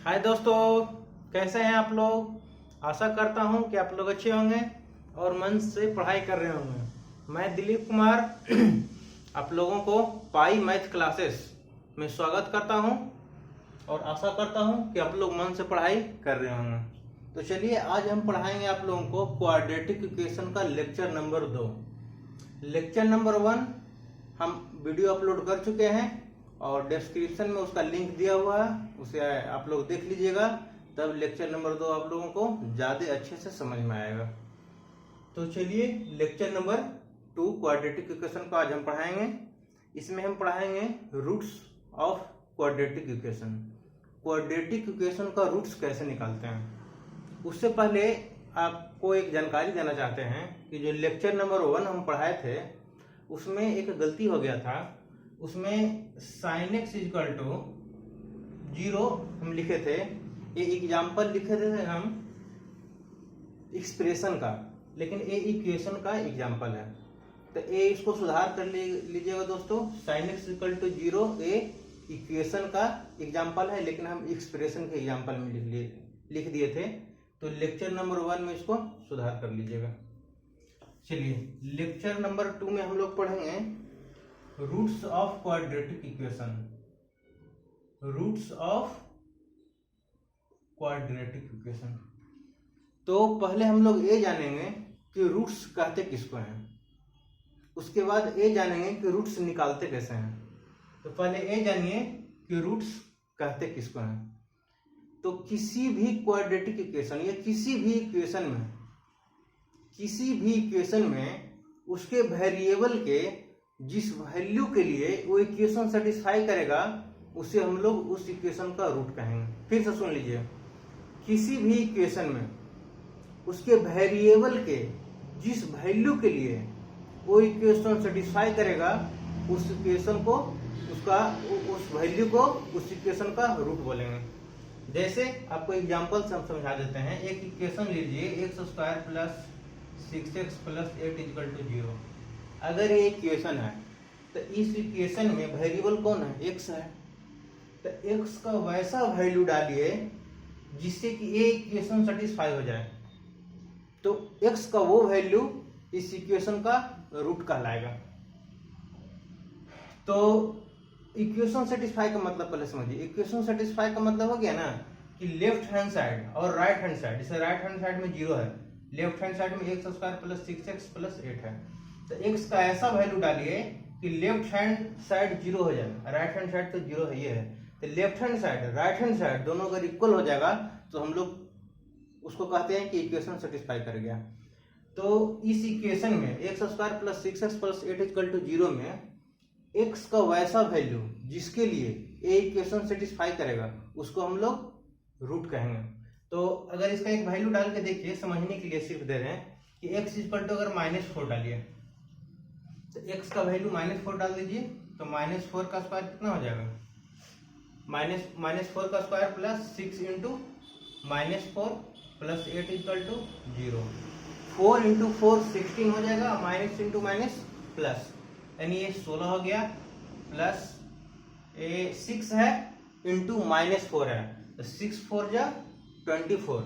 हाय दोस्तों, कैसे हैं आप लोग। आशा करता हूं कि आप लोग अच्छे होंगे और मन से पढ़ाई कर रहे होंगे। मैं दिलीप कुमार आप लोगों को पाई मैथ क्लासेस में स्वागत करता हूं और आशा करता हूं कि आप लोग मन से पढ़ाई कर रहे होंगे। तो चलिए आज हम पढ़ाएंगे आप लोगों को क्वाड्रेटिक इक्वेशन का लेक्चर नंबर 2। लेक्चर नंबर 1 हम वीडियो अपलोड कर चुके हैं और डिस्क्रिप्शन में उसका लिंक दिया हुआ है, उसे आप लोग देख लीजिएगा। तब लेक्चर नंबर 2 आप लोगों को ज़्यादा अच्छे से समझ में आएगा। तो चलिए लेक्चर नंबर 2 क्वाड्रेटिक इक्वेशन को आज हम पढ़ाएंगे। इसमें हम पढ़ाएंगे roots of quadratic equation. Quadratic equation का रूट्स कैसे निकालते हैं। उससे पहले आपको एक जानकारी देना चाहते हैं कि जो लेक्चर नंबर 1 हम पढ़ाए थे उसमें एक गलती हो गया था। उसमें sin x इक्वल टू 0 हम लिखे थे। ये एग्जाम्पल लिखे थे हम एक्सप्रेशन का, लेकिन ये इक्वेशन का एग्जाम्पल है। तो ये इसको सुधार कर लीजिएगा दोस्तों। sin x इक्वल टू 0 ये इक्वेशन का एग्जाम्पल है, लेकिन हम एक्सप्रेशन के एग्जाम्पल में लिख दिए थे। तो लेक्चर नंबर 1 में इसको सुधार कर लीजिएगा। चलिए लेक्चर नंबर 2 में हम लोग पढ़ेंगे roots of quadratic equation. Roots of quadratic equation. तो पहले हम लोग ये जानेंगे कि रूट्स कहते किसको हैं, उसके बाद ये जानेंगे कि रूट्स निकालते कैसे हैं। तो पहले ये जानिए कि रूट्स कहते किसको हैं। तो किसी भी क्वाड्रेटिक इक्वेशन या किसी भी इक्वेशन में उसके वेरिएबल के जिस वैल्यू के लिए वो इक्वेशन सेटिस्फाई करेगा उसे हम लोग उस इक्वेशन का रूट कहेंगे। फिर से सुन लीजिए, किसी भी इक्वेशन में उसके वेरिएबल के जिस वैल्यू के लिए वो इक्वेशन सेटिस्फाई करेगा उस इक्वेशन को उस वैल्यू को उस इक्वेशन का रूट बोलेंगे। जैसे आपको एग्जांपल से हम समझा देते हैं। एक इक्वेशन लीजिए x² plus 6x plus 8 equal to 0। अगर ये इक्वेशन है तो इस इक्वेशन में वेरिएबल कौन है, x है। तो x का वैसा वैल्यू डालिए जिससे कि ये इक्वेशन सेटिस्फाई हो जाए। तो x का वो वैल्यू इस इक्वेशन का रूट कहलाएगा। तो इक्वेशन सेटिस्फाई का मतलब पहले समझिए। इक्वेशन सेटिस्फाई का मतलब हो गया ना कि लेफ्ट हैंड साइड और राइट हैंड साइड, जैसे राइट हैंड साइड में 0 है, लेफ्ट हैंड साइड में x² प्लस 6x प्लस 8 है। तो x का ऐसा वैल्यू डालिए कि लेफ्ट हैंड साइड 0 हो जाए, राइट हैंड साइड तो 0 है, ये है। तो left hand side right hand side दोनों अगर इक्वल हो जाएगा तो हम लोग उसको कहते हैं कि इक्वेशन सेटिस्फाई कर गया। तो इस इक्वेशन में x² plus 6x plus 8 equal to 0 में x का वैसा वैल्यू जिसके लिए ये इक्वेशन सेटिस्फाई करेगा उसको हम लोग रूट कहेंगे। तो अगर इसका एक वैल्यू डाल के देखिए, समझने के लिए सिर्फ दे रहे हैं कि x इक्वल टू अगर -4 डालिए तो x का वैल्यू -4 डाल दीजिए। तो -4 का स्क्वायर कितना हो जाएगा, -4 का square plus 6 into -4 plus 8 equal to 0। 4 into 4 16 हो जाएगा, माइनस इंटू माइनस प्लस, यानी ये 16 हो गया। प्लस ये 6 है इंटू -4 है, तो 6 4 जा 24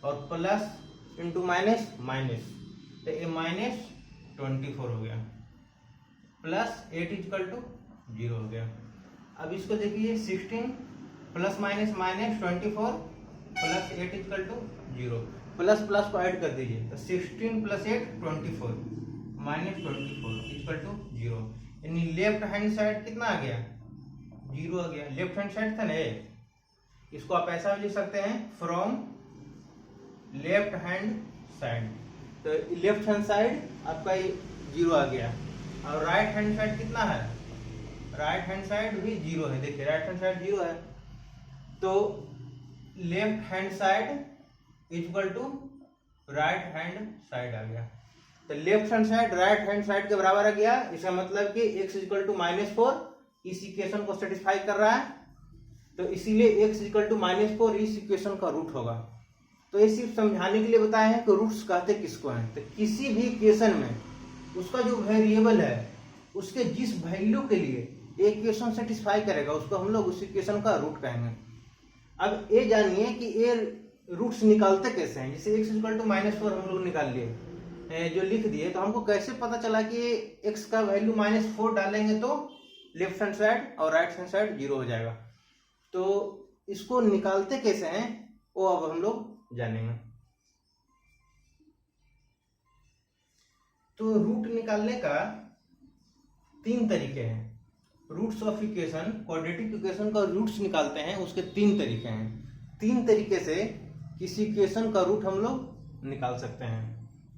और प्लस इंटू माइनस माइनस, तो ये -24 हो गया। प्लस 8 इक्वल टू 0 हो गया। अब इसको देखिए, 16 plus minus minus 24 plus 8 equal to 0। Plus plus को ऐड कर दीजिए, तो 16 प्लस 8 24 -24 इक्वल टू 0। यानी लेफ्ट हैंड साइड कितना आ गया, 0 आ गया। लेफ्ट हैंड साइड था ना, इसको आप ऐसा भी लिख सकते हैं फ्रॉम लेफ्ट हैंड साइड। तो लेफ्ट हैंड साइड आपका 0 आ गया। और राइट हैंड साइड कितना है, राइट हैंड साइड भी 0 है। देखिए राइट हैंड साइड 0 है, तो left hand side equal to right hand side आ गया। तो left hand side right hand side के बराबर आ गया। इसका मतलब कि x इक्वल टू -4 इस इक्वेशन को सेटिस्फाई कर रहा है, तो इसीलिए x इक्वल टू -4 इस इक्वेशन का रूट होगा। तो ये सिर्फ समझाने के लिए बताया है कि रूट्स कहते किसको हैं। तो किसी भी इक्वेशन में उसका जो वेरिएबल है उसके जिस वैल्यू के लिए इक्वेशन सेटिस्फाई करेगा उसको हम लोग उस इक्वेशन का रूट कहेंगे। अब ये जानिए कि ये रूट्स निकालते कैसे हैं। जैसे x इक्वल टू -4 हम लोग निकाल लिए, जो लिख दिए, तो हमको कैसे पता चला कि x का वैल्यू -4 डालेंगे तो लेफ्ट हैंड साइड और राइट हैंड साइड 0 हो जाएगा। तो इसको निकालते कैसे हैं वो अब हम लोग जानेंगे। तो रूट निकालने का 3 तरीके हैं। Roots of equation, quadratic equation का रूट्स निकालते हैं, उसके 3 तरीके हैं। 3 तरीके से किसी इक्वेशन का रूट हम लोग निकाल सकते हैं।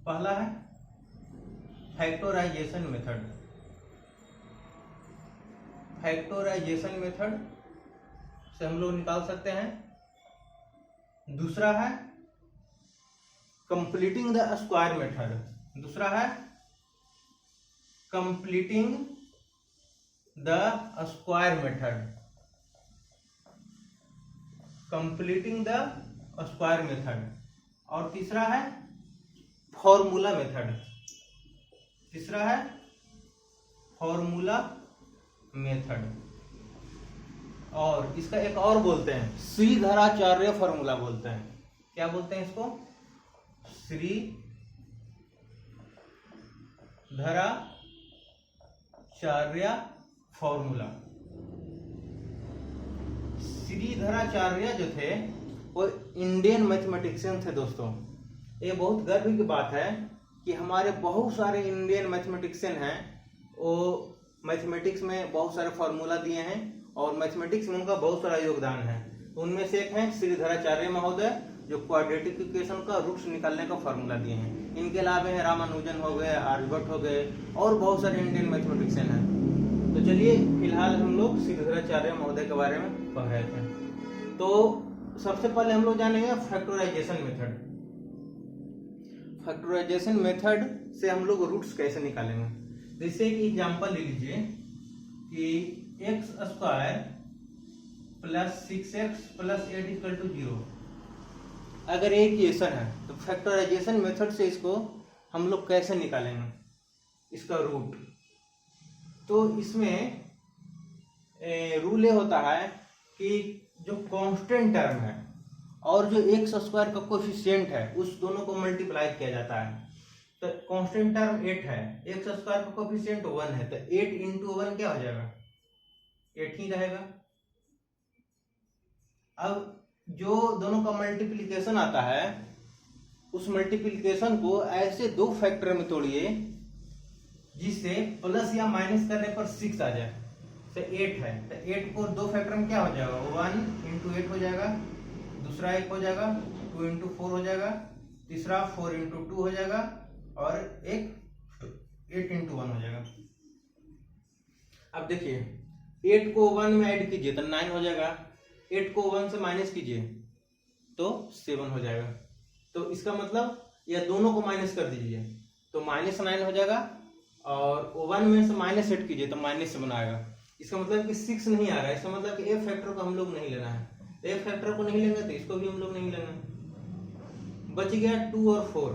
पहला है फैक्टराइजेशन मेथड। फैक्टराइजेशन मेथड से हम लोग निकाल सकते हैं। दूसरा है कंप्लीटिंग द स्क्वायर मेथड। दूसरा है completing the square method. Completing the square method. और तीसरा है फॉर्मूला मेथड। तीसरा है फॉर्मूला मेथड। और इसका एक और बोलते हैं श्रीधराचार्य फॉर्मूला बोलते हैं। क्या बोलते हैं इसको? श्रीधराचार्य फॉर्मूला। श्रीधराचार्य जो थे वो इंडियन मैथमेटिशियन थे दोस्तों। ये बहुत गर्व की बात है कि हमारे बहुत सारे इंडियन मैथमेटिशियन हैं, वो मैथमेटिक्स में बहुत सारे फार्मूला दिए हैं और मैथमेटिक्स में उनका बहुत सारा योगदान है। उनमें से एक है श्रीधराचार्य महोदय, जो क्वाड्रेटिक इक्वेशन का रूट्स निकालने का फार्मूला दिए हैं। इनके अलावा है रामानुजन हो गए, आर्यभट्ट हो गए और बहुत सारे इंडियन मैथमेटिशियन हैं। तो चलिए फिलहाल हम लोग श्रीधराचार्य महोदय के बारे में पढ़ रहे थे। तो सबसे पहले हम लोग जानेंगे फैक्टराइजेशन मेथड। फैक्टराइजेशन मेथड से हम लोग रूट्स कैसे निकालेंगे। जैसे कि एग्जांपल ले लीजिए कि x square plus 6x plus 8 equal to 0। अगर एक इक्वेशन है तो फैक्टराइजेशन मेथड से इसको हम लोग कैसे निकालेंगे इसका रूट। तो इसमें रूल ये होता है कि जो कांस्टेंट टर्म है और जो एक्स स्क्वायर का कोफिशिएंट है उस दोनों को मल्टीप्लाई किया जाता है। तो कांस्टेंट टर्म 8 है, एक्स स्क्वायर का कोफिशिएंट 1 है, तो 8 इंटू 1 क्या हो जाएगा? 8 ही रहेगा। अब जो दोनों का मल्टीप्लिकेशन आता है उस मल्टीप्लिकेशन को ऐसे 2 फैक्टर में तोड़िए जिससे प्लस या माइनस करने पर 6 आ जाए। तो 8 है, तो 8 को 2 फैक्टर में क्या हो जाएगा? 1 इंटू 8 हो जाएगा, दूसरा 1 हो जाएगा, 2 इंटू 4 हो जाएगा, तीसरा 4 इंटू 2 हो जाएगा और एक 8 इंटू 1 हो जाएगा। अब देखिए 8 को 1 में ऐड कीजिए तो 9 हो जाएगा, 8 को 1 से माइनस कीजिए तो 7 हो जाएगा। तो इसका मतलब यह दोनों को माइनस कर दीजिए तो -9 हो जाएगा और 1 में से -8 कीजिए तो -7 आएगा। इसका मतलब कि 6 नहीं आ रहा है। इसका मतलब कि ए फैक्टर को हम लोग नहीं लेना है। ए फैक्टर को नहीं लेंगे तो इसको भी हम लोग नहीं लेना। बच गया 2 और 4,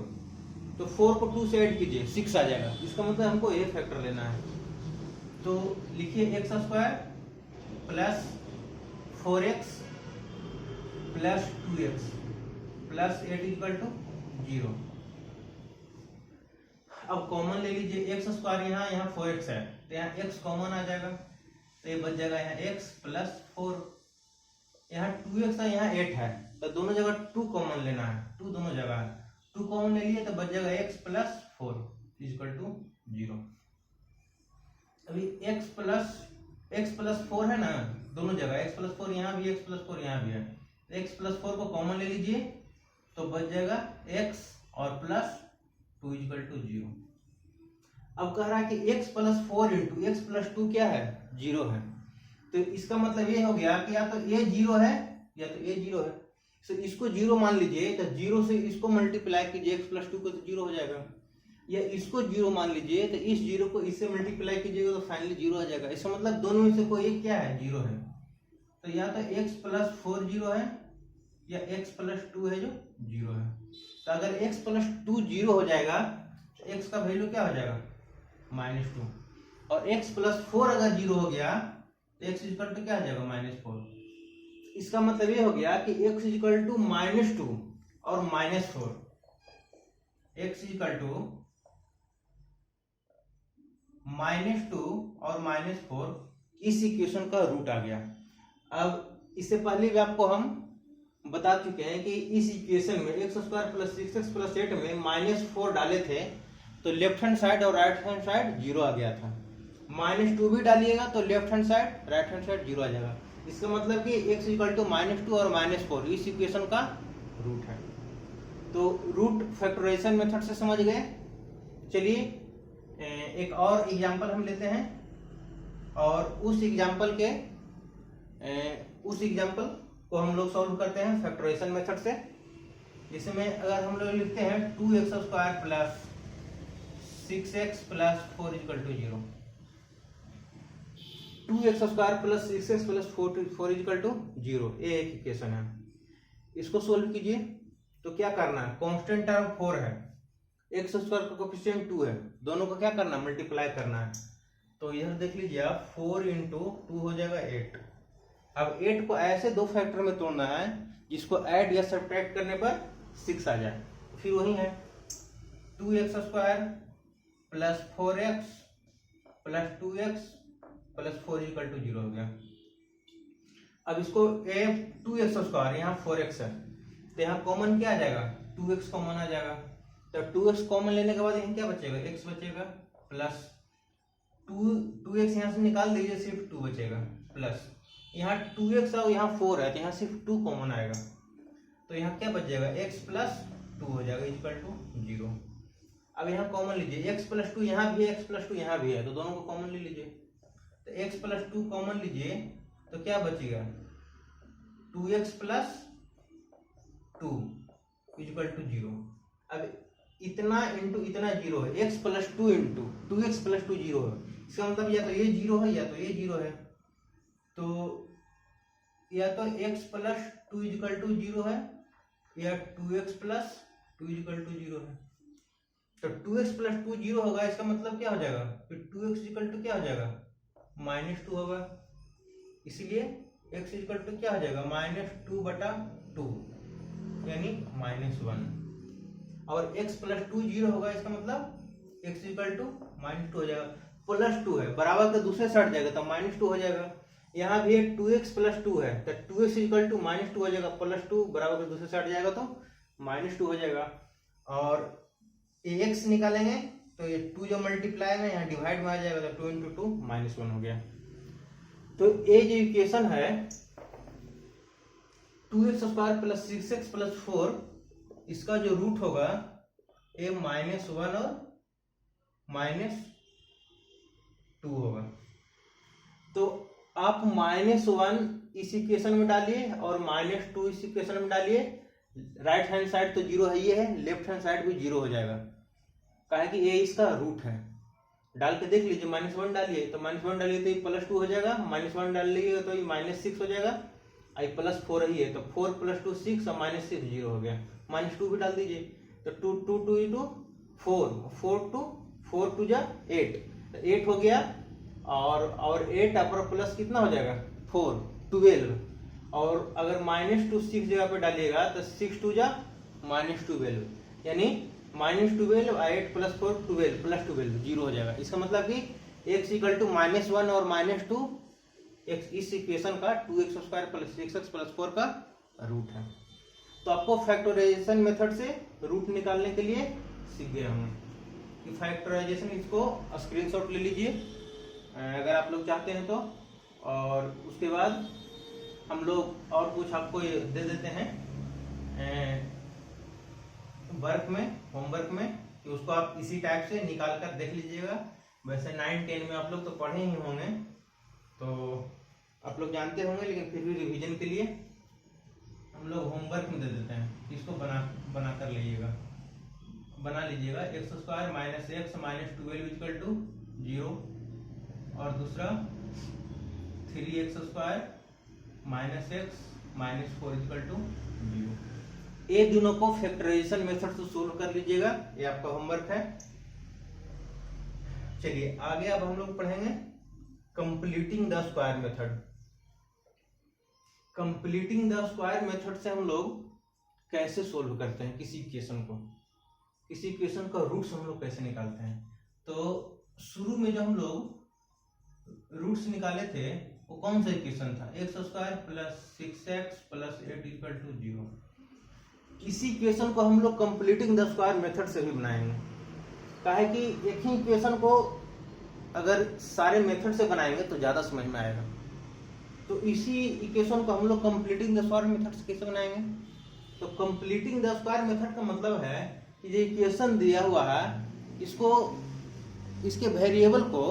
तो 4 को 2 से ऐड कीजिए 6 आ जाएगा। इसका मतलब हमको ए फैक्टर लेना है। तो लिखिए x square plus 4x plus 2x plus 8 equal to 0। अब कॉमन ले लीजिए, एक्स स्क्वायर यहाँ 4x है तो यहाँ x कॉमन आ जाएगा, तो ये बच जाएगा यहाँ x प्लस 4। यहाँ 2x है, यहाँ 8 है, तो दोनों जगह 2 कॉमन लेना है। 2 दोनों जगह है, 2 कॉमन ले लिए तो बच जाएगा x प्लस 4 इक्वल टू 0। अभी x प्लस 4 है ना दोनों जगह, x प्लस 4 यहाँ भी, x प्लस 4 यहाँ भी है। x प्लस 4 को कॉमन ले लीजिए तो बच जाएगा x और प्लस 2 इक्वल टू 0। अब कह रहा है कि x plus 4 into x plus 2 क्या है? 0 है। तो इसका मतलब ये हो गया कि या तो a 0 है या तो a 0 है। तो इसको 0 मान लीजिए तो 0 से इसको मल्टीप्लाई कीजिए, x प्लस 2 को तो 0 हो जाएगा। या इसको 0 मान लीजिए तो इस 0 को इससे मल्टीप्लाई कीजिएगा तो फाइनली 0 आ जाएगा। इसका मतलब दोनों में से कोई एक क्या है? 0 है। तो या तो x प्लस 4 0 है या x प्लस 2 है जो 0 है। तो अगर x प्लस 2 0 हो जाएगा तो x का वैल्यू क्या हो जाएगा? -2। और x प्लस 4 अगर 0 हो गया तो x इक्वल टू क्या आ जाएगा? -4। इसका मतलब ये हो गया कि x इक्वल टू -2 और -4, x इक्वल टू -2 और -4 इस इक्वेशन का रूट आ गया। अब इससे पहले भी आपको हम बता चुके हैं कि इस इक्वेशन में x² + 6x + 8 में -4 डाले थे तो लेफ्ट हैंड साइड और राइट हैंड साइड 0 आ गया था। -2 भी डालिएगा तो left hand side right hand side 0 आ जाएगा। इसका मतलब कि x इक्वल टू -2 और -4 इस इक्वेशन का रूट है। तो रूट फैक्टराइजेशन मेथड से समझ गए। चलिए एक और एग्जांपल हम लेते हैं और उस एग्जांपल को हम लोग सॉल्व करते हैं फैक्टराइजेशन मेथड से। जिसमें अगर हम लोग लिखते हैं 2x² + 6x + 4 = 0, 2x² + 6x + 4 = 0, ये एक इक्वेशन है। इसको सोल्व कीजिए तो क्या करना है, कांस्टेंट टर्म 4 है, x² का कोएफिशिएंट 2 है, दोनों को क्या करना है, मल्टीप्लाई करना है। तो इधर देख लीजिए आप 4 × 2 हो जाएगा 8। अब 8 को ऐसे दो फैक्टर में तोड़ना है जिसको ऐड या सब्ट्रैक्ट करने पर 6 आ जाए। फिर वही है 2x² + 4x + 2x + 4 = 0 हो गया। अब इसको 2x², यहाँ 4x है तो यहाँ कॉमन क्या आ जाएगा, 2x कॉमन आ जाएगा। तो 2x कॉमन लेने के बाद यहाँ क्या बचेगा, x बचेगा, प्लस 2x यहाँ से निकाल दीजिए, सिर्फ 2 बचेगा, प्लस यहाँ 2x और यहाँ 4 है तो यहाँ सिर्फ 2 कॉमन आएगा तो यहाँ क्या बच जाएगा, x + 2 हो जाएगा = 0। अब यहाँ कॉमन लीजिए, x + 2 यहाँ भी है, x + 2 यहाँ भी है तो दोनों को कॉमन ले लीजिए। तो x + 2 कॉमन लीजिए तो क्या बचेगा, 2x + 2 = 0। अब इतना इंटू इतना 0 है, x + 2 × 2x + 2 0 है। इसका मतलब या तो ये 0 है या तो ये 0 है। तो या तो x + 2 = 0 है या 2x + 2 = 0 है। तो 2x + 2 0 होगा, इसका मतलब क्या हो जाएगा, फिर 2x = क्या हो जाएगा, -2 होगा। इसलिए x = क्या हो जाएगा, -2/2 यानी -1। और x + 2 0 होगा, इसका मतलब x = -2 हो जाएगा। +2 है, बराबर का दूसरे साइड जाएगा तो -2 हो जाएगा। यहाँ भी 2x + 2 है तो 2x = -2 हो जाएगा, +2 बराबर के दूसरे साइड जाएगा तो -2 हो जाएगा। और x निकालेंगे तो ये 2 जो मल्टीप्लाई में यहाँ डिवाइड में आ जाएगा तो 2 × 2 -1 हो गया। तो ये जो इक्वेशन है 2x² + 6x + 4, इसका जो रूट होगा ये -1 और -2 होगा। तो आप -1 इस इक्वेशन में डालिए और -2 इस इक्वेशन में डालिए। राइट हैंड साइड तो 0 है, ये है, लेफ्ट हैंड साइड भी 0 हो जाएगा, काहे कि ये इसका रूट है। डाल के देख लीजिए, -1 डालिए तो -1 डालिए तो ये +2 हो जाएगा, -1 डाल लीजिए तो ये -6 हो जाएगा, आई +4 ही है तो 4 + 2 6 और -6 0 हो गया। -2 भी डाल दीजिए तो 2 2 × 4 4 2 जा 8 तो 8 हो गया। और 8 पर प्लस कितना हो जाएगा, 4 12। और अगर -2 6 जगह पे डालिएगा तो 6 2 जा -12 यानी -12 8 + 4 12 + 12 0 हो जाएगा। इसका मतलब कि x = -1 और -2 इस इक्वेशन का 2x² + 6x + 4 का रूट है। तो आपको फैक्टराइजेशन मेथड से रूट निकालने के लिए सीख गए हम कि फैक्टराइजेशन, इसको स्क्रीनशॉट ले लीजिए अगर आप लोग चाहते हैं तो। और उसके बाद हम लोग और कुछ आपको दे देते हैं वर्क में, होमवर्क में, कि उसको आप इसी टाइप से निकाल कर देख लीजिएगा। वैसे 9 10 में आप लोग तो पढ़े ही होंगे तो आप लोग जानते होंगे, लेकिन फिर भी रिवीजन के लिए हम लोग होमवर्क में दे देते हैं। इसको बना कर लीजिएगा, बना लीजिएगा। x² - x -12 = 0 और दूसरा 3x² - x -4 = 0। ये दोनों को फैक्टराइजेशन मेथड से सोल्व कर लीजिएगा, ये आपका होमवर्क है। चलिए आगे अब हम लोग पढ़ेंगे completing the square method. Completing the square method से हम लोग कैसे सोल्व करते हैं किसी इक्वेशन को, किसी इक्वेशन का रूट्स हम लोग कैसे निकालते हैं। तो शुरू में जो हम लोग रूट्स निकाले थे वो कौन सा इक्वेशन था, x square plus 6x plus 8 equal to 0। इसी इक्वेशन को हम लोग कंप्लीटिंग द स्क्वायर मेथड से भी बनाएंगे। काहे कि एक ही इक्वेशन को अगर सारे मेथड से बनाएंगे तो ज्यादा समझ में आएगा। तो इसी इक्वेशन को हम लोग कंप्लीटिंग द स्क्वायर मेथड से कैसे बनाएंगे। तो कंप्लीटिंग द स्क्वायर मेथड का मतलब है कि जो इक्वेशन दिया हुआ है इसको, इसके वेरिएबल को,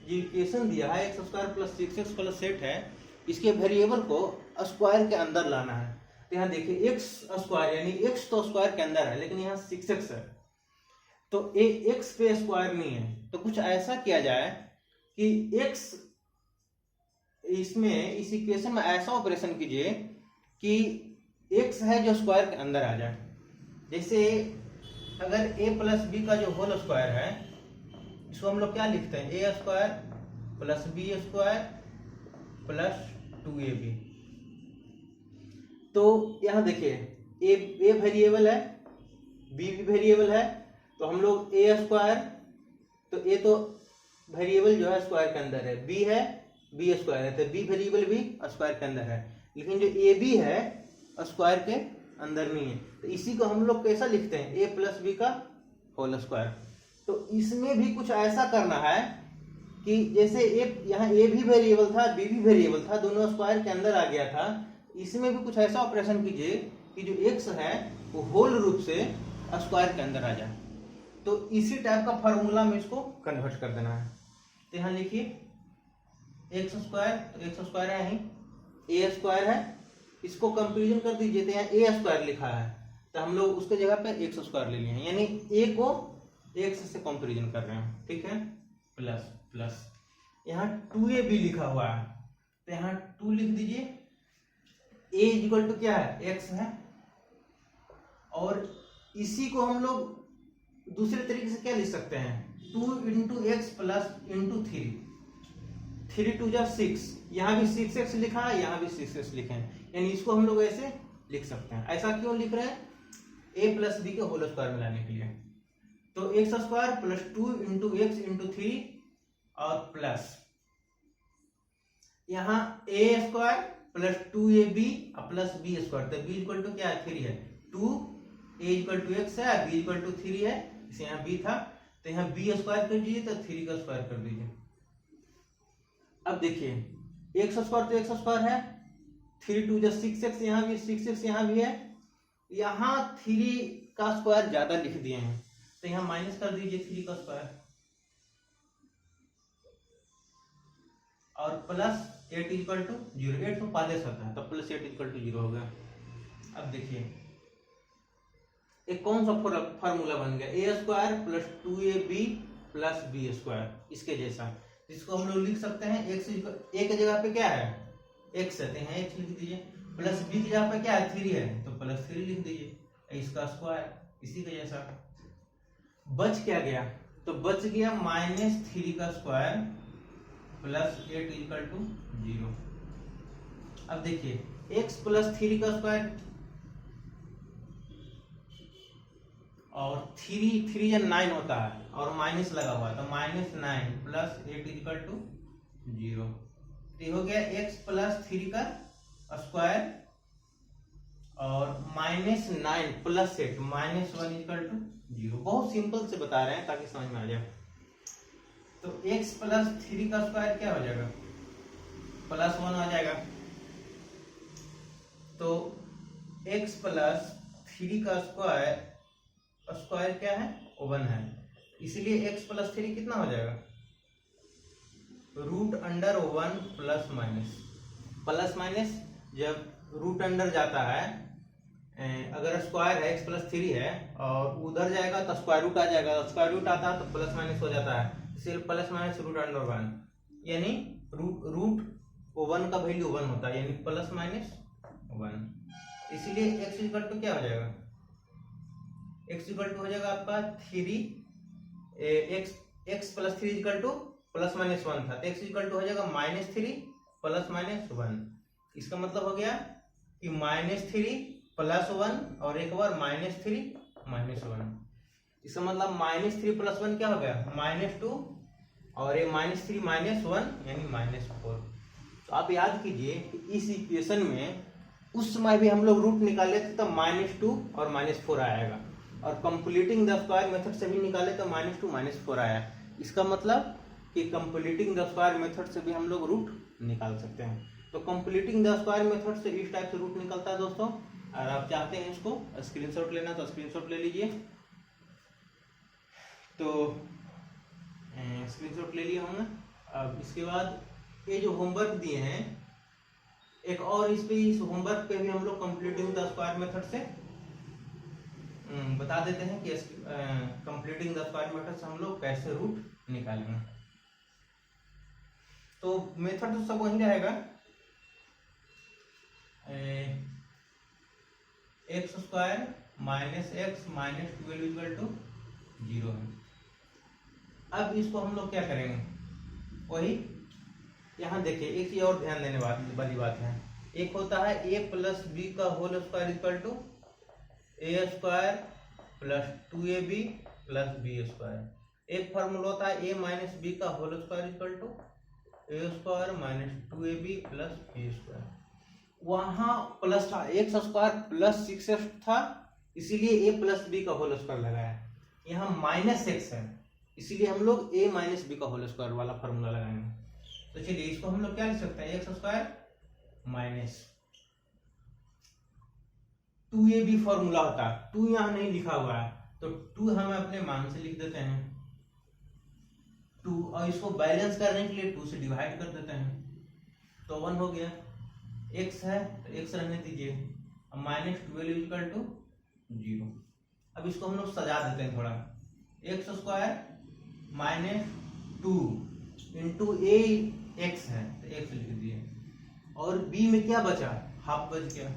जो इक्वेशन दिया है x square plus 6x plus 8 है, इसके वेरिएबल को स्क्वायर के अंदर लाना है। तो यहाँ देखिए एक्स स्क्वायर यानी एक्स तो स्क्वायर के अंदर है, लेकिन यहाँ 6x है तो एक्स पे स्क्वायर नहीं है। तो कुछ ऐसा किया जाए कि एक्स, इसमें इस इक्वेशन में ऐसा ऑपरेशन कीजिए कि एक्स है जो स्क्वायर के अंदर आ जाए। जैसे अगर a प्लस बी का जो होल स्क्वायर है इसको हम लोग क्या लिखते हैं, A square plus B square plus 2ab। तो यहाँ देखिए ए वेरिएबल है, बी भी वेरिएबल है, तो हम लोग ए स्क्वायर, तो ए तो वेरिएबल जो है स्क्वायर के अंदर है, बी है बी स्क्वायर है, तो बी वेरिएबल भी स्क्वायर के अंदर है, लेकिन जो ए बी है स्क्वायर के अंदर नहीं है। तो इसी को हम लोग कैसा लिखते हैं, ए प्लस बी का होल स्क्वायर। तो इसमें भी कुछ ऐसा करना है कि जैसे यहाँ ए भी वेरिएबल था बी भी वेरिएबल था, दोनों स्क्वायर के अंदर आ गया था। इसमें भी कुछ ऐसा ऑपरेशन कीजिए कि जो एक्स है वो होल रूप से स्क्वायर के अंदर आ जाए। तो इसी टाइप का फॉर्मूला में इसको कन्वर्ट कर देना है। तो यहाँ लिखिए एक्स स्क्वायर, तो एक्स स्क्वायर है यहीं, ए स्क्वायर है, इसको कंपेरिजन कर दीजिए। तो यहाँ ए स्क्वायर लिखा है तो हम लोग उसके जगह पे एक्स स्क्वायर ले लिए हैं, यानी ए को एक्स से कंपेरिजन कर रहे हैं, ठीक है। प्लस प्लस यहाँ 2ab लिखा हुआ है तो यहाँ 2 लिख दीजिए। a इक्वल टू क्या है, x है, और इसी को हम लोग दूसरे तरीके से क्या लिख सकते हैं, 2 इंटू एक्स प्लस इंटू 3 2 जा 6, यहाँ भी 6x लिखा है, यहाँ भी 6x लिखे हैं, यानी इसको हम लोग ऐसे लिख सकते हैं। ऐसा क्यों लिख रहे हैं, a प्लस बी के होल स्क्वायर में लाने के लिए। तो x square plus 2 into x into 3 और प्लस यहाँ a square plus 2ab plus B square, तो b इक्वल टू क्या है, 3 है, 2 a इक्वल टू एक्स है, b इक्वल टू 3 है, इसे यहाँ b था तो यहाँ b स्क्वायर कर दीजिए, तो 3 का स्क्वायर कर दीजिए। अब देखिए एक्स स्क्वायर तो एक्स स्क्वायर है, 3 2 जा 6x, यहाँ भी 6x यहाँ भी है, यहाँ 3 का स्क्वायर ज्यादा लिख दिए हैं तो यहाँ माइनस कर दीजिए 3 का स्क्वायर, और प्लस 8 इक्वल टू 0, 8 तो पहले से आता है तो प्लस 8 इक्वल टू 0 हो गया। अब देखिए एक कौन सा फॉर्मूला बन गया, A square plus 2ab plus B square, इसके जैसा, जिसको हम लोग लिख सकते हैं एक्स ए के जगह पे क्या है, एक्स है तो यहाँ एक्स लिख दीजिए, प्लस बी की जगह पे क्या है, 3 है तो प्लस 3 लिख दीजिए, इसका स्क्वायर, इसी के जैसा। बच क्या गया, तो बच गया -3 का स्क्वायर प्लस 8 इक्वल टू 0। अब देखिए x प्लस 3 का स्क्वायर और 3 या 9 होता है और माइनस लगा हुआ है तो -9 प्लस 8 इक्वल टू 0। तो हो गया x प्लस 3 का स्क्वायर और -9 प्लस 8 -1 इक्वल टू 0। बहुत सिंपल से बता रहे हैं ताकि समझ में आ जाए। तो x प्लस 3 का स्क्वायर क्या हो जाएगा, प्लस 1 आ जाएगा। तो x प्लस 3 का स्क्वायर क्या है, 1 है, इसलिए x प्लस 3 कितना हो जाएगा, √1 प्लस माइनस। प्लस माइनस जब रूट अंडर जाता है, अगर स्क्वायर है x प्लस 3 है और उधर जाएगा तो स्क्वायर रूट आ जाएगा, स्क्वायर रूट आता है तो प्लस माइनस हो जाता है, सिर्फ प्लस माइनस √1, यानी रूट 1 का वैल्यू 1 होता है, यानी प्लस माइनस 1। इसलिए x इक्वल टू क्या हो जाएगा, x इक्वल टू हो जाएगा आपका 3 x plus 3 equal to plus minus 1 था तो x इक्वल टू हो जाएगा -3 प्लस माइनस 1। इसका मतलब हो गया कि -3 + 1 और एक बार -3 -1। इसका मतलब -3 + 1 क्या हो गया -2 और ये -3 -1 यानी -4। तो आप याद कीजिए कि इस इक्वेशन में उस समय भी हम लोग रूट निकाले थे तो -2 और -4 आएगा, और कंप्लीटिंग द स्क्वायर मेथड से भी निकाले तो -2 -4 आया। इसका मतलब कि कंप्लीटिंग द स्क्वायर मेथड से भी हम लोग रूट निकाल सकते हैं। तो कंप्लीटिंग द स्क्वायर मेथड से इस टाइप से रूट निकलता है दोस्तों। और आप चाहते हैं इसको स्क्रीनशॉट लेना तो स्क्रीनशॉट ले लीजिए। तो स्क्रीनशॉट ले लिया हमने। अब इसके बाद ये जो होमवर्क दिए हैं, एक और इस होमवर्क पे भी हम लोग कंप्लीटिंग द स्क्वायर मेथड से बता देते हैं कि कंप्लीटिंग द स्क्वायर मेथड से हम लोग कैसे रूट निकालेंगे। तो मेथड तो सब वही रहेगा, x² - x - 12 = 0 है। अब इसको हम लोग क्या करेंगे, वही यहाँ देखिए एक चीज और ध्यान देने वाली बात है। एक होता है a + b का whole square equal to a² + 2ab + b²। एक फॉर्मूला होता है a - b का whole square equal to a² - 2ab + b²। वहां प्लस था, x² + 6x था, इसीलिए a + b का होल स्क्वायर लगाया। यहाँ -x है, इसीलिए हम लोग a - b का होल स्क्वायर वाला फॉर्मूला लगाएंगे। तो चलिए इसको हम लोग क्या लिख सकते हैं, x² - 2ab फॉर्मूला होता है, 2 यहाँ नहीं लिखा हुआ है तो 2 हम अपने मान से लिख देते हैं 2, और इसको बैलेंस करने के लिए 2 से डिवाइड कर देते हैं तो 1 हो गया। x है तो x रहने दीजिए, अब -12 = 0। अब इसको हम लोग सजा देते हैं थोड़ा, x² - 2 × a x है तो x लिख दिए, और b में क्या बचा, हाफ बच गया।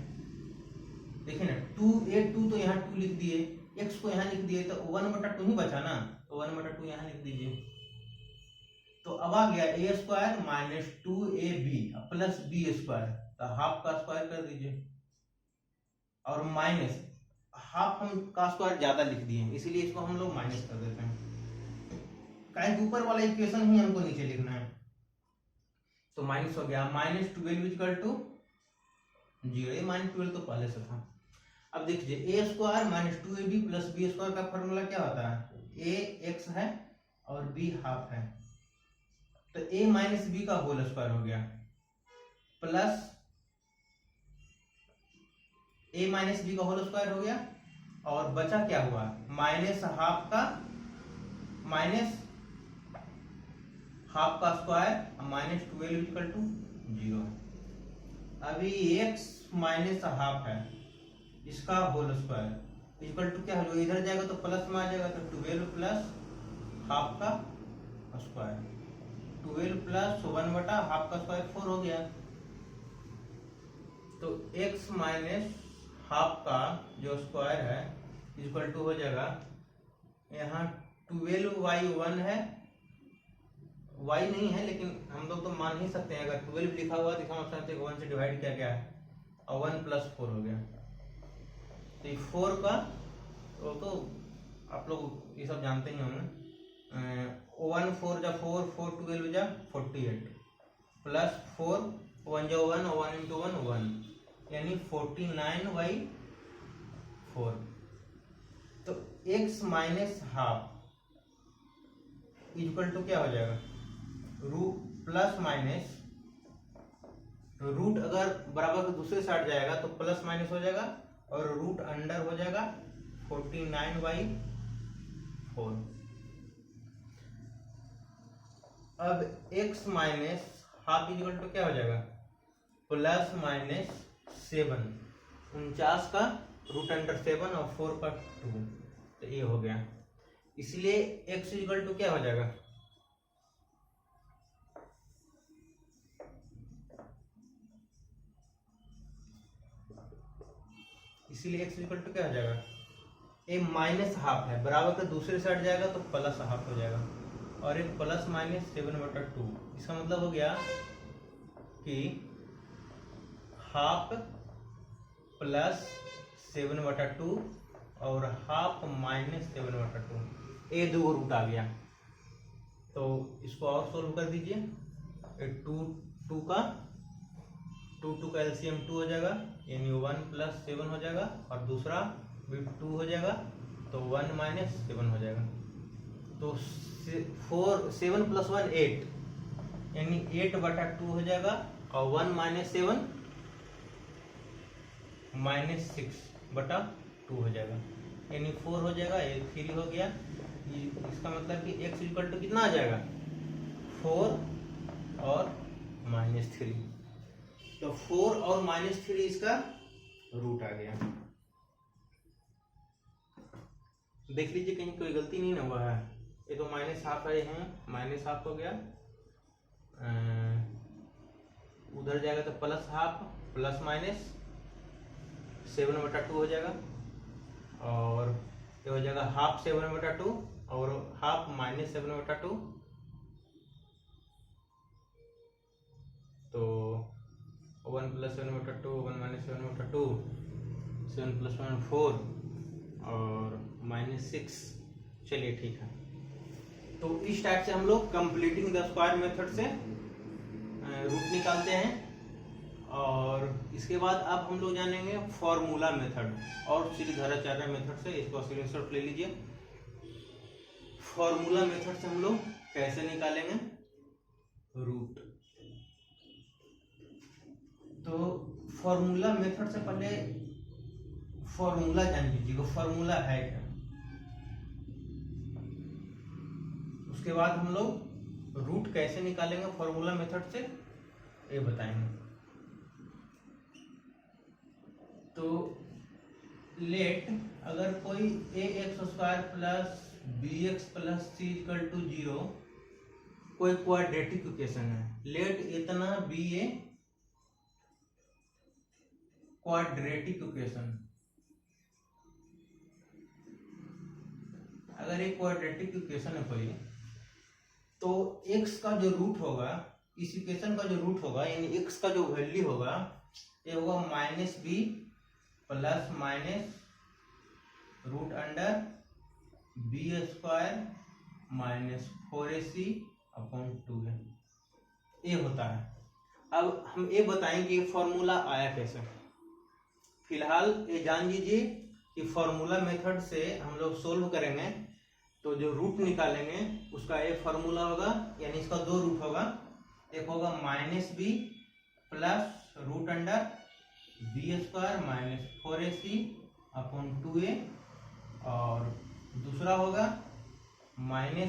देखिए ना 2 तो यहाँ 2 लिख दिए, x को यहाँ लिख दिए तो 1/2 ही बचा ना, तो 1/2 यहाँ लिख दीजिए। तो अब आ गया a² - 2ab + b², तो हाफ का स्क्वायर कर दीजिए, और माइनस हाफ हम का स्क्वायर ज्यादा लिख दिए इसीलिए इसको हम लोग माइनस कर देते हैं, कहीं ऊपर वाला इक्वेशन ही हमको नीचे लिखना है। तो माइनस हो गया, -12 = 0। ये -12 तो पहले से था। अब देखिए a² - 2ab + b² का फॉर्मूला क्या होता है, a x है और b हाफ है, तो a - b का होल स्क्वायर हो गया, प्लस a - b का होल स्क्वायर हो गया, और बचा क्या हुआ, -हाफ का स्क्वायर -12 = 0। अभी x - हाफ है, इसका होल स्क्वायर इक्वल टू क्या है, इधर जाएगा तो प्लस में आ जाएगा, तो 12 + हाफ का स्क्वायर, 12 + 1/2 का स्क्वायर 4 हो गया। तो x - हाफ का जो स्क्वायर है इक्वल टू हो जाएगा, यहाँ 12y1 है, y नहीं है लेकिन हम लोग तो मान ही सकते हैं, अगर 12 लिखा हुआ दिखा मतलब 1 से डिवाइड किया गया है और 1 + 4 हो गया। तो ये 4 का तो आप लोग ये सब जानते ही होंगे, 1 4 जा 4 4 12 जा 48 प्लस 4 1 जा 1 1 × 1 1 यानी 49/4। तो x - हाफ इक्वल टू क्या हो जाएगा, प्लस माइनस रूट अगर बराबर के दूसरे साइड जाएगा तो प्लस माइनस हो जाएगा और रूट अंडर हो जाएगा 49/4। अब x - हाफ इक्वल टू क्या हो जाएगा, +-7, 49 का रूट अंडर 7 और 4 का 2, तो ये हो गया। इसलिए x इक्वल टू क्या हो जाएगा, इसीलिए x इक्वल टू क्या हो जाएगा, a -हाफ है, बराबर के दूसरे साइड जाएगा तो प्लस हाफ हो जाएगा, और एक +-7/2। इसका मतलब हो गया कि हाफ प्लस 7/2 और हाफ माइनस 7/2, ये दो रूट आ गया। तो इसको और सोल्व कर दीजिए। टू का एलसीएम 2 हो जाएगा, यानी 1 + 7 हो जाएगा, और दूसरा भी 2 हो जाएगा, तो 1 - 7 हो जाएगा। तो 7 + 1 8, यानी 8/2 हो जाएगा, और 1 - 7 -6/2 हो जाएगा, यानी 4 हो जाएगा, ये 3 हो गया। इसका मतलब कि x = कितना आ जाएगा, 4 और -3। तो 4 और -3 इसका रूट आ गया। देख लीजिए कहीं कोई गलती नहीं ना हुआ है। ये तो -½ आए हैं, -½ हो गया, उधर जाएगा तो +½ ± 7/2 हो जाएगा, और ये हो जाएगा हाफ 7/2 और हाफ -7/2। तो 1 + 7/2, 1 - 7/2, 7 + 1 4 और -6। चलिए ठीक है। तो इस टाइप से हम लोग कंप्लीटिंग द स्क्वायर मेथड से रूट निकालते हैं। और इसके बाद अब हम लोग जानेंगे फॉर्मूला मेथड और श्रीधराचार्य मेथड से। इसको स्क्रीनशॉट ले लीजिए। फॉर्मूला मेथड से हम लोग कैसे निकालेंगे रूट। तो फॉर्मूला मेथड से पहले फॉर्मूला जान लीजिएगा, फॉर्मूला है क्या। उसके बाद हम लोग रूट कैसे निकालेंगे फॉर्मूला मेथड से, ये बताएंगे। तो लेट अगर कोई ax² + bx + c = 0 कोई क्वाड्रेटिक इक्वेशन है, लेट इतना बी ए क्वाड्रेटिक इक्वेशन। अगर एक क्वाड्रेटिक इक्वेशन है कोई, तो x का जो रूट होगा, इस इक्वेशन का जो रूट होगा, यानी x का जो वैल्यू होगा, ये होगा -b ± √b² - 4ac/2a, ये होता है। अब हम ये बताएंगे फॉर्मूला आया कैसे। फिलहाल ये जान लीजिए कि फॉर्मूला मेथड से हम लोग सोल्व करेंगे, तो जो रूट निकालेंगे उसका ये फॉर्मूला होगा, यानी इसका दो रूट होगा। एक होगा -b + √b² - 4ac/2a, और दूसरा होगा -b -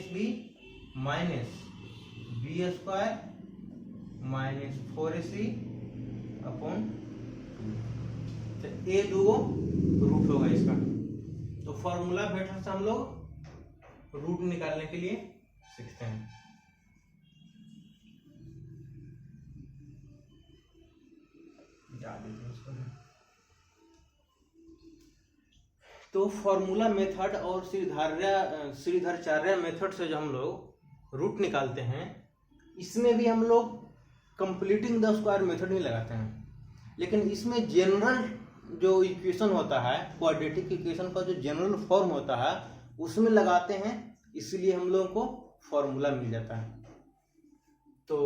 b² - 4ac/2। ये दो रूट होगा इसका। तो फॉर्मूला मेथड से हम लोग रूट निकालने के लिए सीखते हैं। तो फॉर्मूला मेथड और श्रीधराचार्य मेथड से जो हम लोग रूट निकालते हैं, इसमें भी हम लोग कंप्लीटिंग द स्क्वायर मेथड नहीं लगाते हैं, लेकिन इसमें जनरल जो इक्वेशन होता है, क्वाड्रेटिक इक्वेशन का जो जनरल फॉर्म होता है, उसमें लगाते हैं, इसलिए हम लोगों को फॉर्मूला मिल जाता है। तो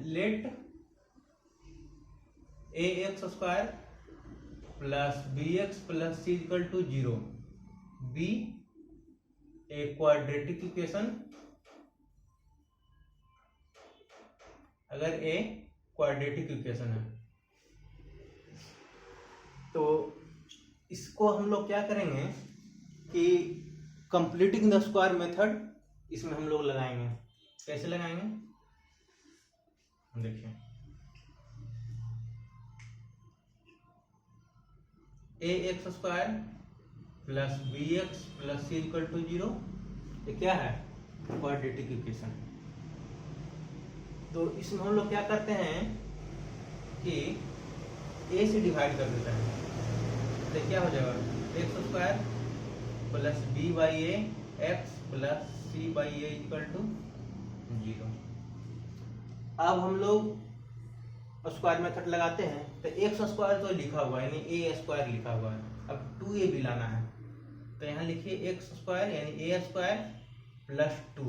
let ax² + bx + c = 0 be a quadratic equation. अगर ए क्वाड्रेटिक इक्वेशन है, तो इसको हम लोग क्या करेंगे कि कंप्लीटिंग द स्क्वायर मेथड इसमें हम लोग लगाएंगे। कैसे लगाएंगे देखिए। ax² + bx + c = 0, ये क्या है, क्वाड्रेटिक इक्वेशन। तो इसमें हम लोग क्या करते हैं कि a से डिवाइड कर देते हैं, तो क्या हो जाएगा, x² + b/a x + c/a = 0। अब हम लोग स्क्वायर मेथड लगाते हैं तो एक्स स्क्वायर तो लिखा हुआ है, यानी ए स्क्वायर लिखा हुआ है, अब 2a भी लाना है तो यहाँ लिखिए एक्स स्क्वायर यानी ए स्क्वायर प्लस 2।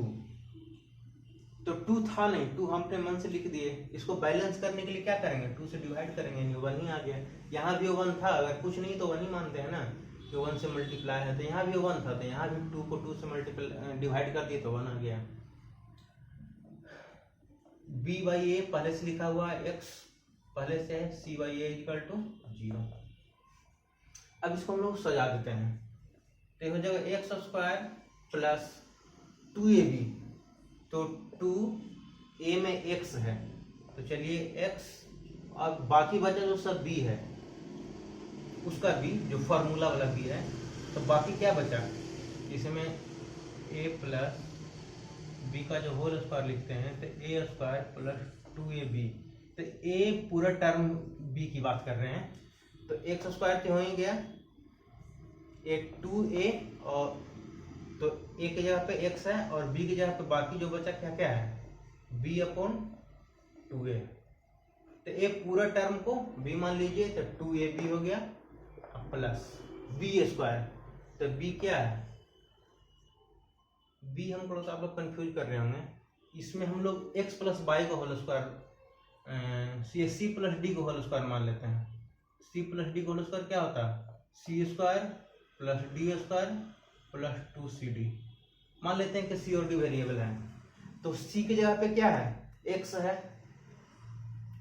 तो 2 था नहीं, 2 हम अपने मन से लिख दिए, इसको बैलेंस करने के लिए क्या करेंगे, 2 से डिवाइड करेंगे, यानी 1 ही आ गया। यहाँ भी 1 था, अगर कुछ नहीं तो 1 ही मानते हैं ना, जो 1 से मल्टीप्लाई है, तो यहाँ भी 1 था तो यहाँ भी 2 को 2 से मल्टीप्लाई डिवाइड कर दिए तो 1 आ गया। b बाई ए पहले से लिखा हुआ है, x पहले से है, c by a equal to 0। अब इसको हम लोग सजा देते हैं तो हो जाएगा एक्स स्क्वायर प्लस 2ab, तो 2a में x है तो चलिए x, और बाकी बचा जो सब b है उसका b, जो फॉर्मूला वाला b है, तो बाकी क्या बचा, इसमें a प्लस b का जो होल स्क्वायर लिखते हैं तो a स्क्वायर प्लस 2ab, तो a पूरा टर्म b की बात कर रहे हैं, तो एक्स स्क्वायर तो हो ही गया, एक 2a, और तो a की जगह पे x है और b की जगह पे बाकी जो बचा क्या क्या है, b अपॉन 2a, तो a पूरा टर्म को b मान लीजिए तो 2ab हो गया प्लस b स्क्वायर, तो b क्या है, b हम थोड़ा सा आप लोग कंफ्यूज कर रहे होंगे, इसमें हम लोग x प्लस वाई का whole square, c plus d को होल स्क्वायर मान लेते हैं, c प्लस डी का होल स्क्वायर क्या होता है, c square plus D square plus 2cd, मान लेते हैं कि c और d वेरिएबल है, तो c की जगह पे क्या है, x है,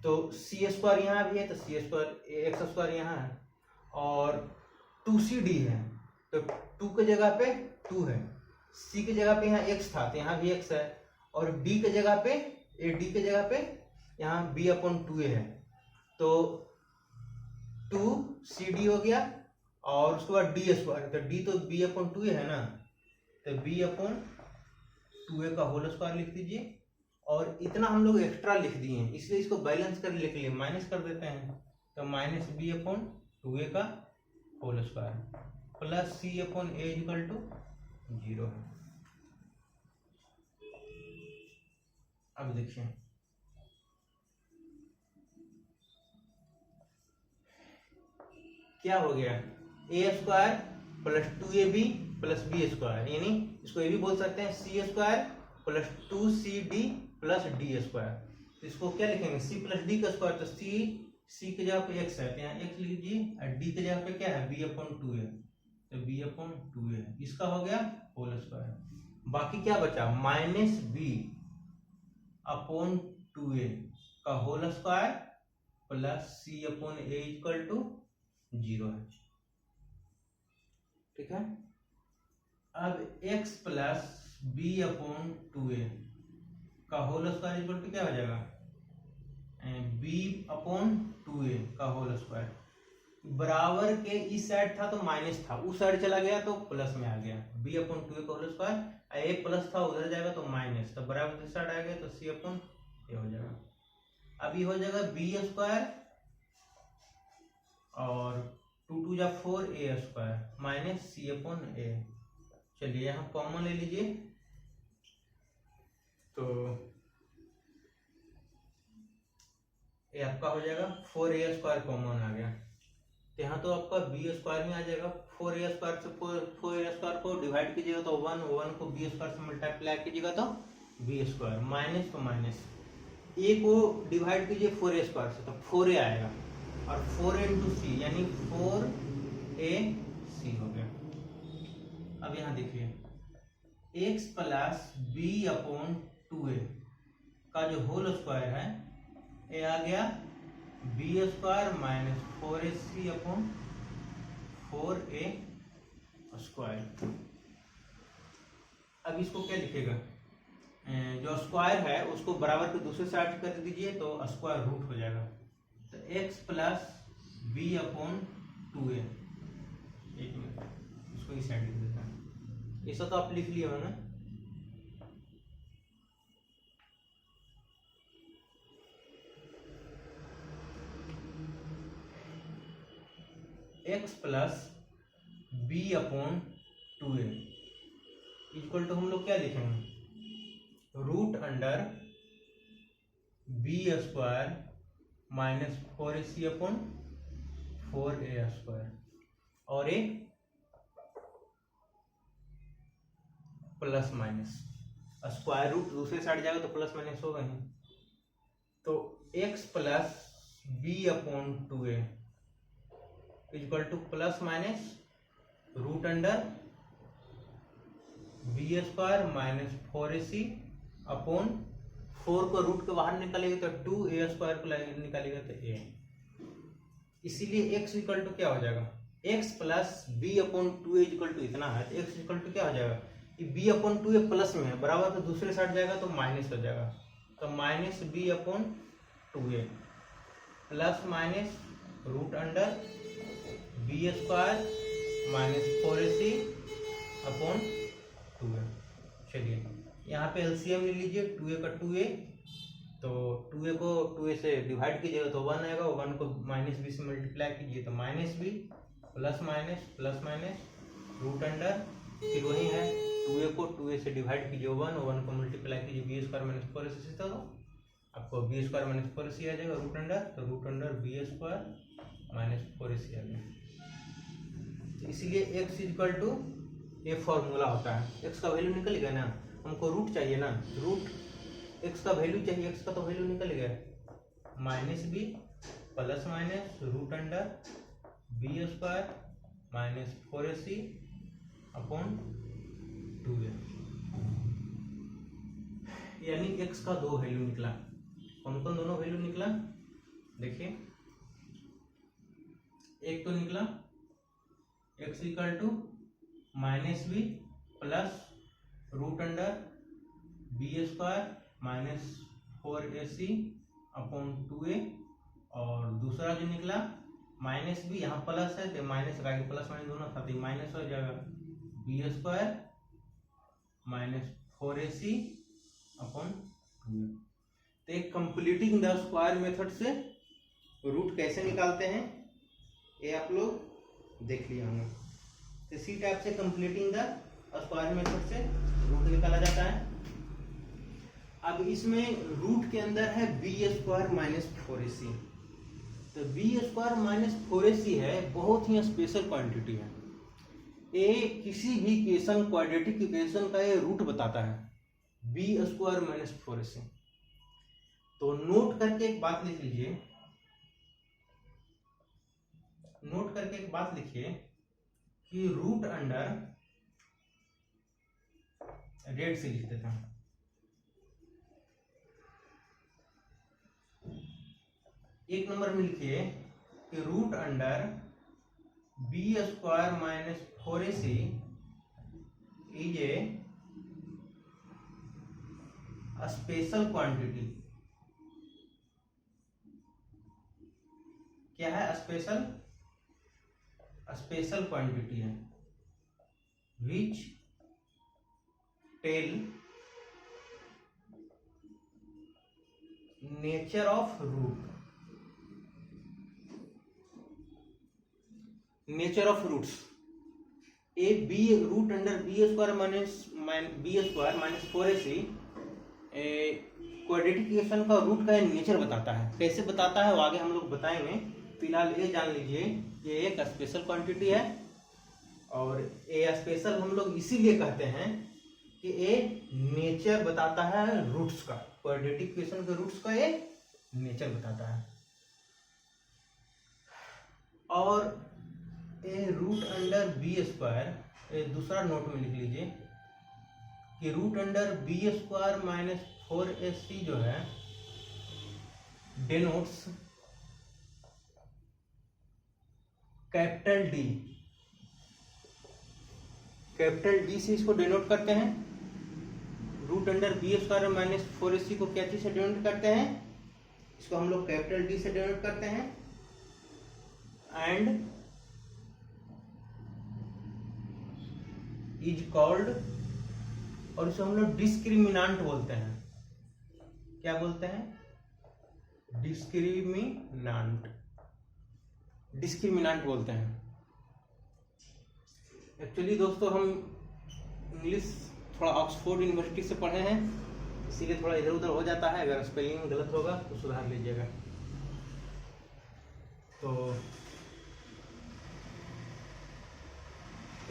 तो c स्क्वायर यहाँ भी है तो c स्क्वायर एक्स स्क्वायर यहाँ है, और 2cd है तो 2 की जगह पे 2 है, c की जगह पे यहाँ x था तो यहाँ भी x है, और d की जगह पे d की जगह पे यहाँ b अपॉन 2a है, तो 2cd हो गया, और उसके बाद डी स्क्वायर, तो डी तो b अपॉन 2a है ना, तो b अपॉन 2a का होल स्क्वायर लिख दीजिए, और इतना हम लोग एक्स्ट्रा लिख दिए हैं इसलिए इसको बैलेंस कर लिख लिए माइनस कर देते हैं, तो माइनस b अपॉन 2a का whole square plus c upon a equal to 0 है। अब देखिए क्या हो गया, A square plus 2ab plus B square, यानी इसको ये भी बोल सकते हैं C square plus 2cd plus D square, तो इसको क्या लिखेंगे, c प्लस डी का स्क्वायर, तो c की जगह पे x है तो यहाँ x लिख दीजिए, और d की जगह पे क्या है b अपॉन 2 है तो b अपॉन 2 है, इसका हो गया होल स्क्वायर, बाकी क्या बचा माइनस b अपॉन 2a का whole square plus c upon a equal to 0 है, ठीक है। अब x plus b upon 2a का होल स्क्वायर इक्वल टू क्या हो जाएगा, b अपॉन 2a का होल स्क्वायर, बराबर के इस साइड था तो माइनस था, उस साइड चला गया तो प्लस में आ गया, b अपॉन 2a का होल स्क्वायर, a प्लस था उधर जाएगा तो माइनस, तो बराबर इस साइड आ गया तो c अपॉन a हो जाएगा, अब ये हो जाएगा b स्क्वायर और 2 2 जा 4a square minus c upon a, चलिए यहाँ कॉमन ले लीजिए, तो ये आपका हो जाएगा 4a स्क्वायर कॉमन आ गया, तो यहाँ तो आपका b स्क्वायर ही आ जाएगा, 4a स्क्वायर से 4a स्क्वायर को डिवाइड कीजिएगा तो 1 को b स्क्वायर से मल्टीप्लाई कीजिएगा तो b स्क्वायर, माइनस तो माइनस, a को डिवाइड कीजिए 4a स्क्वायर से तो 4a आएगा, और 4a इंटू सी यानी 4ac हो गया। अब यहाँ देखिए x plus b upon 2a का जो होल स्क्वायर है ये आ गया b square minus 4ac upon 4a square. अब इसको क्या लिखेगा, जो स्क्वायर है उसको बराबर के दूसरे साइड कर दीजिए तो स्क्वायर रूट हो जाएगा, तो x plus b upon 2a, एक मिनट इसको इस साइड लिख देता हूँ, ऐसा तो आप लिख लिए हो ना, x plus b upon 2a equal to हम लोग क्या लिखेंगे, root under b square minus 4ac upon 4a² और a plus minus square root दूसरे साइड जाएगा तो प्लस माइनस होगा ही। तो x plus b upon 2a equal to plus minus root under b² minus 4ac upon 4 को root के बाहर निकालेगा तो 2a² को निकालेगा तो a। इसीलिए x इक्वल टू क्या हो जाएगा, x plus b upon 2a equal to इतना है तो x इक्वल टू क्या हो जाएगा, b अपॉन 2a प्लस में है बराबर तो दूसरे साइड जाएगा तो माइनस हो जाएगा। तो minus b upon 2a plus minus root under b² minus 4ac upon 2a। चलिए यहाँ पे एलसीएम ले लीजिए, 2a का 2a तो 2a को 2a से डिवाइड कीजिएगा तो 1 आएगा, 1 को माइनस b से मल्टीप्लाई कीजिए तो minus b plus minus root under फिर वही है 2a को 2a से डिवाइड कीजिए 1 को मल्टीप्लाई कीजिए b² माइनस 4ac तो आपको b² माइनस 4ac आ जाएगा रूट अंडर, तो root under b² minus 4ac आ गया। इसीलिए x इक्वल टू ये फॉर्मूला होता है। x का वैल्यू निकल गया ना, हमको रूट चाहिए ना, रूट x का वैल्यू चाहिए, x का तो वैल्यू निकल गया minus b plus minus root under b² minus 4ac upon 2a। यानी x का दो वैल्यू निकला। कौन कौन दोनों वैल्यू निकला देखिए, एक तो निकला x equal to minus b plus root under b² minus 4ac upon 2a, और दूसरा जो निकला माइनस b, यहाँ प्लस है तो माइनस का प्लस माइनस दोनों था तो माइनस हो जाएगा b² minus 4ac upon 2a। तो एक कंप्लीटिंग द स्क्वायर मेथड से रूट कैसे निकालते हैं ये आप लोग देख लिया होंगे। तो इसी टाइप से कंप्लीटिंग द स्क्वायर मेथड से रूट निकाला जाता है। अब इसमें रूट के अंदर है b² माइनस 4ac, तो b² माइनस 4ac है, बहुत ही स्पेशल क्वांटिटी है। ये किसी भी इक्वेशन क्वाड्रेटिक इक्वेशन का ये रूट बताता है b² माइनस 4ac। तो नोट करके एक बात लिख लीजिए, नोट करके एक बात लिखिए कि रूट अंडर, रेड से लिख देता हूं, एक नंबर में लिखिए कि root under b² minus 4ac is a special quantity. क्या है स्पेशल? स्पेशल क्वांटिटी है which tell nature of root, nature of roots. ए बी root under b² minus 4ac quadratic equation का रूट का नेचर बताता है। कैसे बताता है वो आगे हम लोग बताएंगे। फिलहाल ये जान लीजिए ये एक स्पेशल क्वांटिटी है, और ये स्पेशल हम लोग इसीलिए कहते हैं कि ये नेचर बताता है रूट्स का, क्वाड्रेटिक इक्वेशन के रूट्स का ये नेचर बताता है। और ये रूट अंडर b², दूसरा नोट में लिख लीजिए कि root under b² minus 4ac जो है denotes capital D, capital D से इसको डिनोट करते हैं। Root under b² minus 4ac को क्या चीज से डिनोट करते हैं? इसको हम लोग कैपिटल D से डिनोट करते हैं। एंड इज कॉल्ड, और इसे हम लोग डिस्क्रिमिनांट बोलते हैं। क्या बोलते हैं? डिस्क्रिमिनांट, डिस्क्रिमिनांट बोलते हैं। एक्चुअली दोस्तों हम इंग्लिश थोड़ा ऑक्सफोर्ड यूनिवर्सिटी से पढ़े हैं, इसीलिए थोड़ा इधर उधर हो जाता है। अगर स्पेलिंग गलत होगा तो सुधार लीजिएगा। तो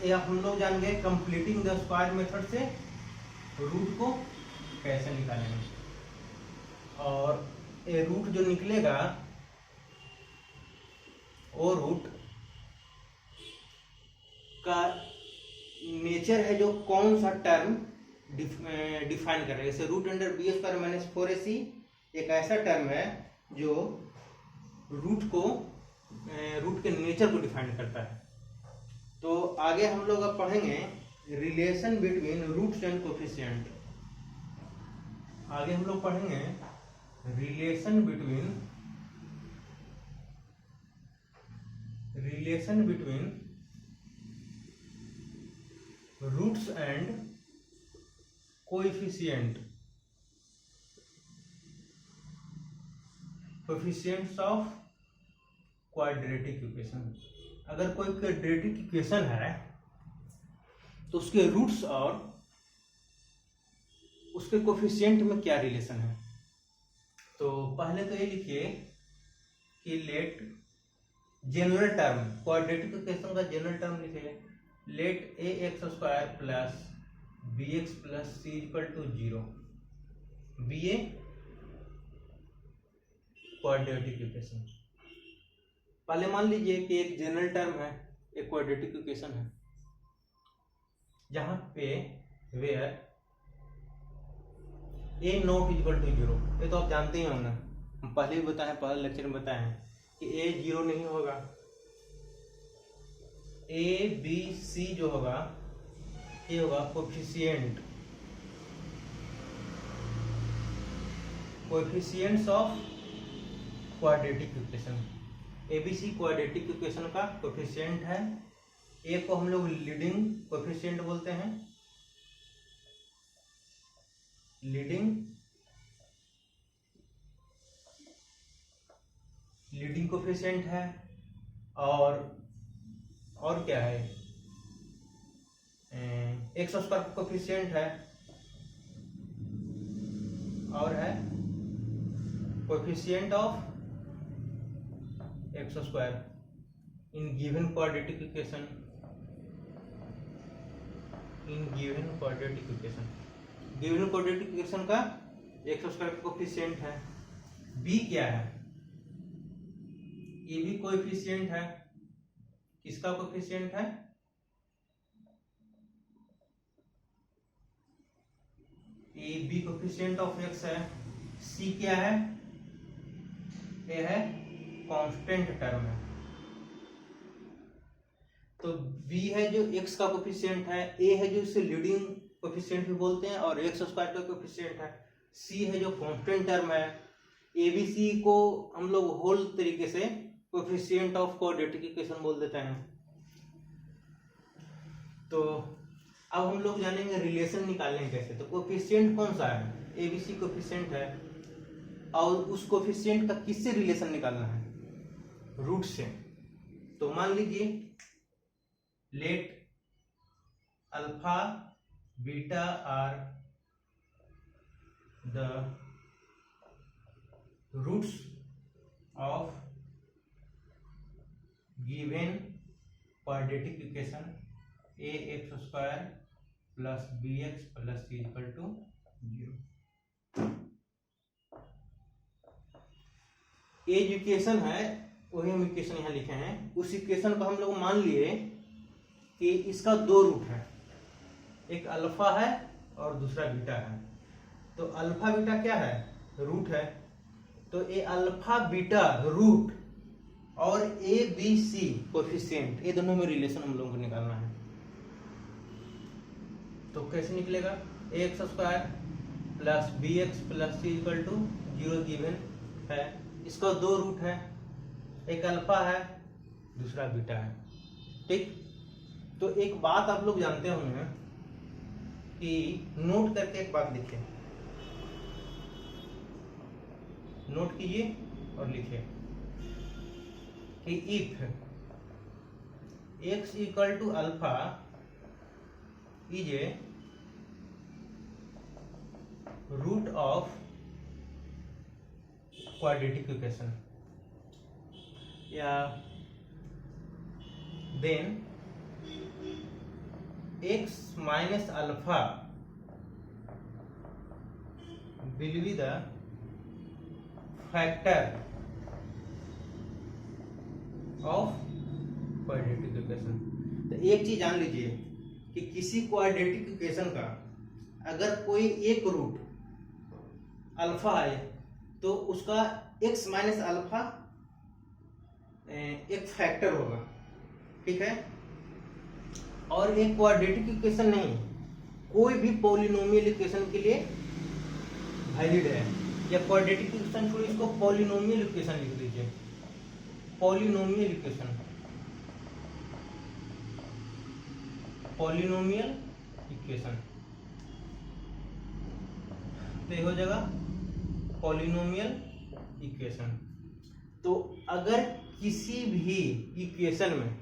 ये हम लोग जान गए कंप्लीटिंग द स्क्वायर मेथड से रूट को कैसे निकालेंगे। और ये रूट जो निकलेगा वो रूट का नेचर है जो कौन सा टर्म डिफाइन कर रहा है। जैसे root under b square minus 4ac एक ऐसा टर्म है जो रूट के नेचर को डिफाइन करता है। तो आगे हम लोग अब पढ़ेंगे relation between roots and coefficient. आगे हम लोग पढ़ेंगे relation between roots and coefficients of quadratic equation. अगर कोई क्वाड्रेटिक इक्वेशन है तो उसके रूट्स और उसके कोफिशिएंट में क्या रिलेशन है। तो पहले तो ये लिखिए कि let general term quadratic equation का जनरल टर्म लिखिए let a x square plus B x plus C equal to 0 be a quadratic equation. पहले मान लीजिए कि एक जनरल टर्म है, एक क्वाड्रेटिक इक्वेशन है जहां पे where a not equal to 0। ये तो आप जानते ही होंगे, हम पहले भी बताए, पहले लेक्चर में बताए हैं कि ए 0 नहीं होगा। ए बी सी जो होगा ये होगा coefficients of quadratic equation. ABC quadratic equation का कोएफिशिएंट है। ए को हम लोग लीडिंग कोएफिशिएंट बोलते हैं, लीडिंग कोएफिशिएंट है। और क्या है, एक्स स्क्वायर कोएफिशिएंट है और है coefficient of x square in given quadratic equation. Given quadratic equation का एक्स स्क्वायर का कोएफिशिएंट है। बी क्या है, ये भी कोएफिशिएंट है। किसका कोएफिशिएंट है, A B coefficient of x है। सी क्या है, ये है कांस्टेंट टर्म है। तो बी है जो एक्स का कोएफिशिएंट है, ए है जो इसे लीडिंग कोएफिशिएंट भी बोलते हैं और एक्स स्क्वायर का कोएफिशिएंट है, सी है जो कांस्टेंट टर्म है। ए बी सी को हम लोग होल तरीके से कोएफिशिएंट ऑफ क्वाड्रेटिक इक्वेशन बोल देते हैं। तो अब हम लोग जानेंगे रिलेशन निकालने कैसे। तो कोएफिशिएंट कौन सा है, ए बी सी कोएफिशिएंट है और उस कोएफिशिएंट का किससे रिलेशन निकालना है, रूट से। तो मान लीजिए let alpha beta are the roots of given quadratic equation a x square plus B x plus C equal to 0। ये जो इक्वेशन है वही हम इक्वेशन यहाँ लिखे हैं। उस इक्वेशन को हम लोग मान लिए कि इसका दो रूट है, एक अल्फा है और दूसरा बीटा है। तो अल्फा बीटा क्या है, रूट है। तो ये अल्फा बीटा रूट और ए बी सी कोएफिशिएंट, ये दोनों में रिलेशन हम लोगों को निकालना है। तो कैसे निकलेगा, A x square plus B x plus C equal to 0 given है। इसका दो रूट है, एक अल्फा है दूसरा बीटा है। ठीक, तो एक बात आप लोग जानते होंगे कि नोट करके एक बात लिखिए, नोट कीजिए और लिखिए कि if x equal to alpha is a root of quadratic equation. या then x minus alpha will be the factor of quadratic equation. तो एक चीज जान लीजिए कि किसी क्वाड्रेटिक इक्वेशन का अगर कोई एक रूट अल्फा है तो उसका x माइनस अल्फा एक फैक्टर होगा, ठीक है। और एक क्वाड्रेटिक इक्वेशन नहीं, कोई भी पॉलिनोमियल इक्वेशन के लिए वैलिड है। या क्वाड्रेटिक इक्वेशन छोड़िए, इसको पॉलिनोमियल इक्वेशन लिख दीजिए, पॉलिनोमियल इक्वेशन, पॉलिनोमियल इक्वेशन। तो ये हो जाएगा पॉलिनोमियल इक्वेशन। तो अगर किसी भी इक्वेशन में,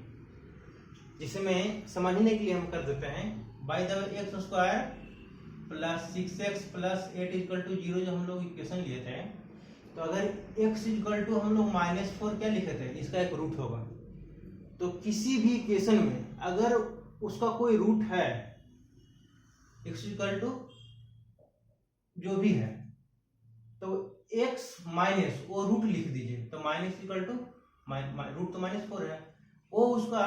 जिसमें समझने के लिए हम कर देते हैं by the way x square plus 6x plus 8 equal to 0 जो हम लोग इक्वेशन लिए थे, तो अगर x इक्वल टू हम लोग -4 क्या लिखे थे, इसका एक रूट होगा। तो किसी भी इक्वेशन में अगर उसका कोई रूट है, x इक्वल टू जो भी है, तो x माइनस वो रूट लिख दीजिए। तो माइनस इक्वल टू रूट तो -4 है, वो उसका